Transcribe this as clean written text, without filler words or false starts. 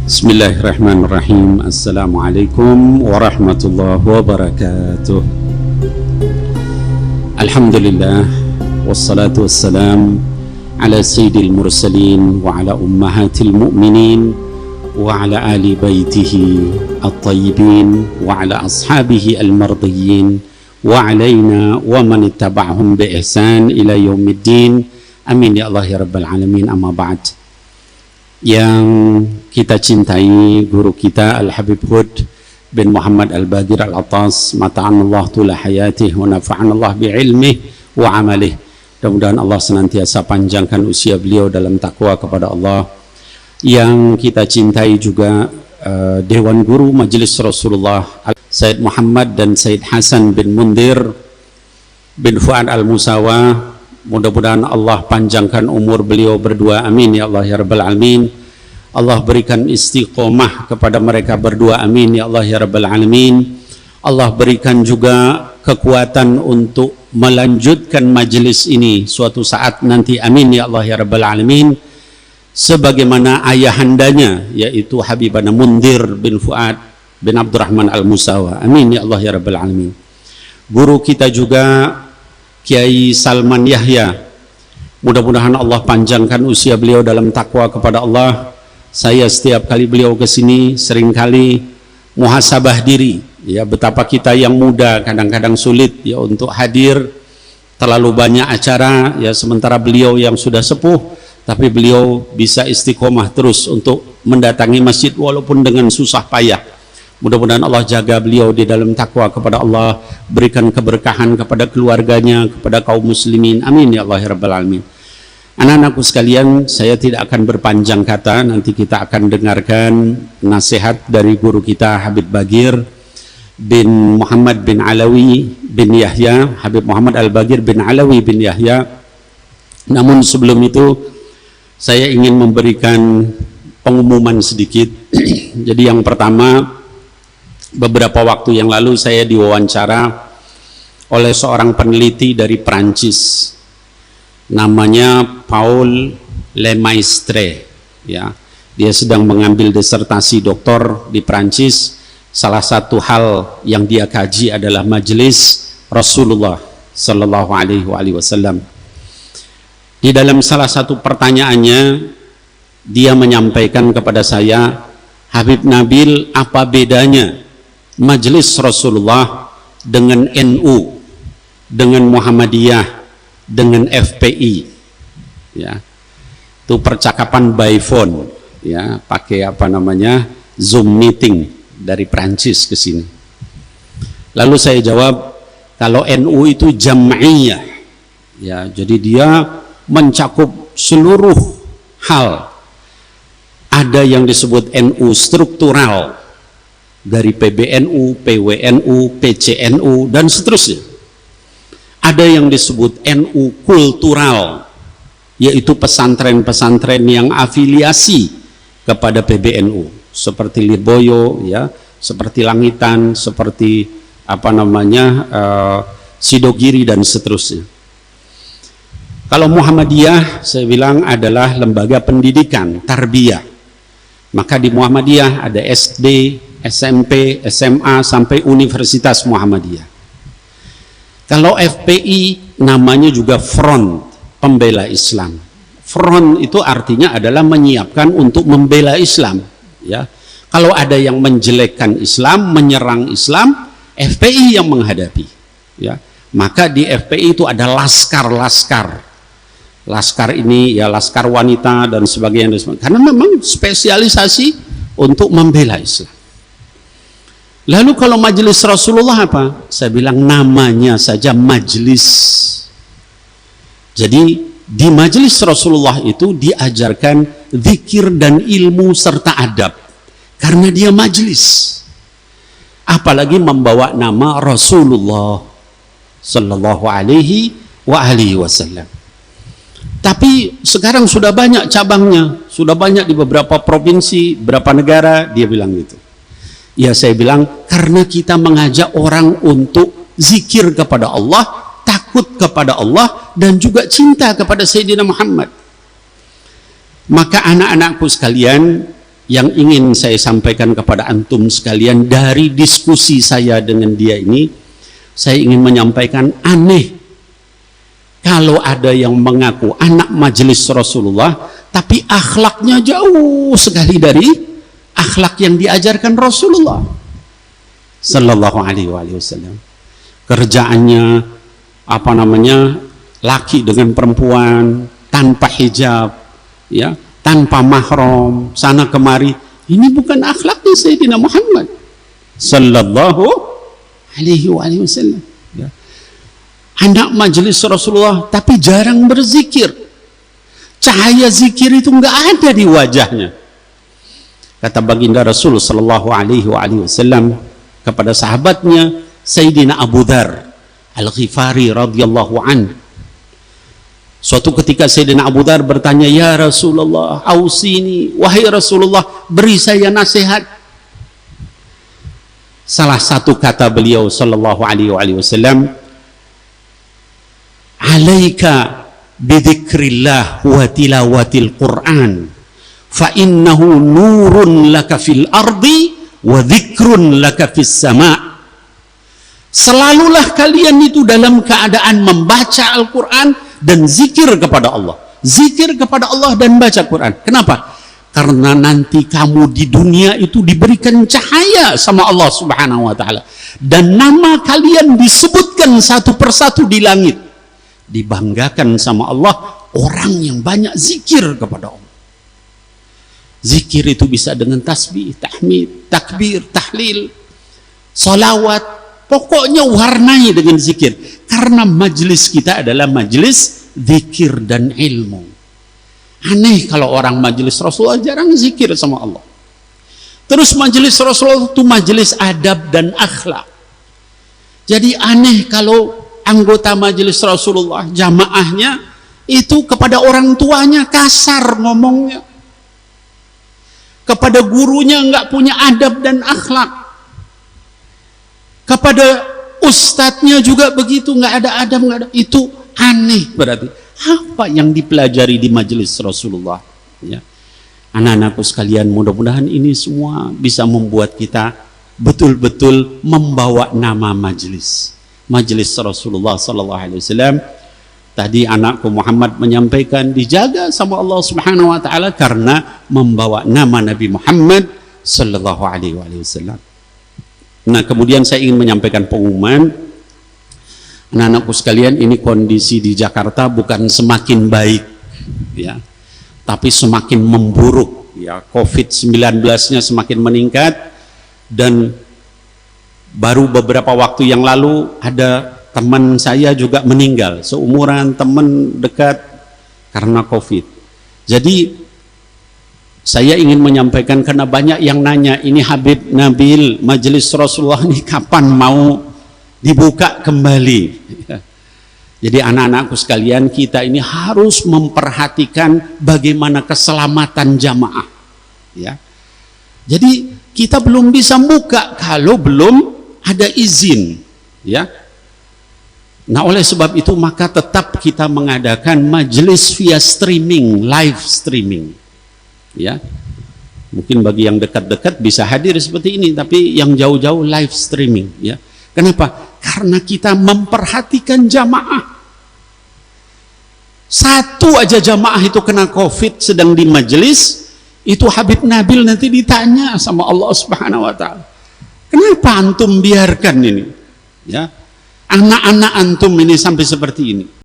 Bismillahirrahmanirrahim. Assalamualaikum warahmatullahi wabarakatuh. Alhamdulillah, wassalatu wassalam ala sayyidil mursalin wa ala ummahatil mu'minin wa ala ali baitihi at-tayyibin wa ala ashabihi al-mardiyyin wa alaina wa man ittaba'ahum bi ihsan ila yaumiddin. Amin ya Allah ya rabbal alamin. Amma ba'd. Yang kita cintai guru kita Al-Habib Hud bin Muhammad Al-Bagir Al-Attas, mata'anallah tula hayatih wa nafa'anallah bi'ilmih wa amalih. Mudah-mudahan Allah senantiasa panjangkan usia beliau dalam takwa kepada Allah. Yang kita cintai juga Dewan Guru Majelis Rasulullah Said Muhammad dan Said Hasan bin Mundir bin Fuad Al-Musawa. Mudah-mudahan Allah panjangkan umur beliau berdua, amin ya Allah ya rabbal alamin. Allah berikan istiqomah kepada mereka berdua, amin ya Allah ya rabbal alamin. Allah berikan juga kekuatan untuk melanjutkan majelis ini suatu saat nanti, amin ya Allah ya rabbal alamin. Sebagaimana ayahandanya yaitu Habibana Mundir bin Fuad bin Abdurrahman Al-Musawa, amin ya Allah ya rabbal alamin. Guru kita juga Kiai Salman Yahya, mudah-mudahan Allah panjangkan usia beliau dalam takwa kepada Allah. Saya setiap kali beliau ke sini seringkali muhasabah diri, ya, betapa kita yang muda kadang-kadang sulit ya untuk hadir, terlalu banyak acara ya, sementara beliau yang sudah sepuh tapi beliau bisa istiqomah terus untuk mendatangi masjid walaupun dengan susah payah. Mudah-mudahan Allah jaga beliau di dalam takwa kepada Allah, berikan keberkahan kepada keluarganya, kepada kaum muslimin, amin ya Allah ya rabbal alamin. Anak-anakku sekalian, saya tidak akan berpanjang kata, nanti kita akan dengarkan nasihat dari guru kita Habib Bagir bin Muhammad bin Alawi bin Yahya, Habib Muhammad Al-Bagir bin Alawi bin Yahya. Namun sebelum itu saya ingin memberikan pengumuman sedikit. Jadi yang pertama, beberapa waktu yang lalu saya diwawancara oleh seorang peneliti dari Prancis, namanya Paul Lemaistre, ya. Dia sedang mengambil disertasi doktor di Prancis. Salah satu hal yang dia kaji adalah majelis Rasulullah Sallallahu Alaihi Wasallam. Di dalam salah satu pertanyaannya, dia menyampaikan kepada saya, Habib Nabil, apa bedanya majelis Rasulullah dengan NU, dengan Muhammadiyah, dengan FPI? Ya, itu percakapan by phone, ya, pakai apa namanya, Zoom meeting dari Prancis ke sini. Lalu saya jawab, kalau NU itu jam'iyah, ya, jadi dia mencakup seluruh hal. Ada yang disebut NU struktural, dari PBNU, PWNU, PCNU, dan seterusnya. Ada yang disebut NU kultural, yaitu pesantren-pesantren yang afiliasi kepada PBNU, seperti Lirboyo, ya, seperti Langitan, seperti apa namanya, Sidogiri, dan seterusnya. Kalau Muhammadiyah, saya bilang adalah lembaga pendidikan, tarbiyah. Maka di Muhammadiyah ada SD, SMP, SMA, sampai Universitas Muhammadiyah. Kalau FPI namanya juga Front Pembela Islam. Front itu artinya adalah menyiapkan untuk membela Islam, ya. Kalau ada yang menjelekkan Islam, menyerang Islam, FPI yang menghadapi, ya. Maka di FPI itu ada laskar-laskar. Laskar ini ya laskar wanita dan sebagainya, karena memang spesialisasi untuk membela Islam. Lalu kalau majelis Rasulullah apa? Saya bilang namanya saja majelis. Jadi di majelis Rasulullah itu diajarkan zikir dan ilmu serta adab, karena dia majelis. Apalagi membawa nama Rasulullah Sallallahu Alaihi Wasallam. Tapi sekarang sudah banyak cabangnya, sudah banyak di beberapa provinsi, beberapa negara. Dia bilang gitu. Ya, saya bilang karena kita mengajak orang untuk zikir kepada Allah, takut kepada Allah, dan juga cinta kepada Sayyidina Muhammad. Maka anak-anakku sekalian, yang ingin saya sampaikan kepada antum sekalian dari diskusi saya dengan dia ini, saya ingin menyampaikan aneh kalau ada yang mengaku anak majelis Rasulullah tapi akhlaknya jauh sekali dari akhlak yang diajarkan Rasulullah sallallahu alaihi wasallam. Kerjaannya apa namanya, laki dengan perempuan tanpa hijab, ya, tanpa mahram, sana kemari. Ini bukan akhlaknya Sayyidina Muhammad sallallahu alaihi wasallam, ya. Anak majelis Rasulullah tapi jarang berzikir, cahaya zikir itu nggak ada di wajahnya. Kata baginda Rasul sallallahu alaihi wasallam kepada sahabatnya Sayyidina Abu Dzar Al-Ghifari radhiyallahu an. Suatu ketika Sayyidina Abu Dzar bertanya, "Ya Rasulullah, ausini, wahai Rasulullah, beri saya nasihat." Salah satu kata beliau sallallahu alaihi wasallam, "Alaika bidzikrillah wa tilawatil Qur'an, fa innahu nurun laka fil ardi wa dzikrun laka fis sama'." Selalulah kalian itu dalam keadaan membaca Al-Quran dan zikir kepada Allah. Zikir kepada Allah dan baca Quran. Kenapa? Karena nanti kamu di dunia itu diberikan cahaya sama Allah subhanahu wa ta'ala. Dan nama kalian disebutkan satu persatu di langit. Dibanggakan sama Allah orang yang banyak zikir kepada Allah. Zikir itu bisa dengan tasbih, tahmid, takbir, tahlil, salawat. Pokoknya warnai dengan zikir. Karena majelis kita adalah majelis zikir dan ilmu. Aneh kalau orang majelis Rasulullah jarang zikir sama Allah. Terus majelis Rasulullah itu majelis adab dan akhlak. Jadi aneh kalau anggota majelis Rasulullah, jamaahnya itu kepada orang tuanya kasar ngomongnya. Kepada gurunya nggak punya adab dan akhlak. Kepada ustadznya juga begitu, nggak ada adab, nggak ada. Itu aneh berarti. Apa yang dipelajari di majelis Rasulullah? Ya. Anak-anakku sekalian, mudah-mudahan ini semua bisa membuat kita betul-betul membawa nama majelis Rasulullah sallallahu alaihi wasallam. Tadi anakku Muhammad menyampaikan dijaga sama Allah Subhanahu wa taala karena membawa nama Nabi Muhammad sallallahu alaihi wasallam. Nah, kemudian saya ingin menyampaikan pengumuman. Anak-anakku sekalian, ini kondisi di Jakarta bukan semakin baik, ya, tapi semakin memburuk, ya. COVID-19-nya semakin meningkat, dan baru beberapa waktu yang lalu ada teman saya juga meninggal, seumuran teman dekat karena COVID. Jadi saya ingin menyampaikan, karena banyak yang nanya, ini Habib Nabil majelis Rasulullah ini kapan mau dibuka kembali? Jadi anak-anakku sekalian, kita ini harus memperhatikan bagaimana keselamatan jamaah, ya. Jadi kita belum bisa buka kalau belum ada izin, ya. Nah, oleh sebab itu maka tetap kita mengadakan majelis via streaming, live streaming, ya. Mungkin bagi yang dekat-dekat bisa hadir seperti ini, tapi yang jauh-jauh live streaming, ya. Kenapa? Karena kita memperhatikan jamaah. Satu aja jamaah itu kena COVID sedang di majelis, itu Habib Nabil nanti ditanya sama Allah Subhanahu wa taala. Kenapa antum biarkan ini? Ya. Anak-anak antum ini sampai seperti ini.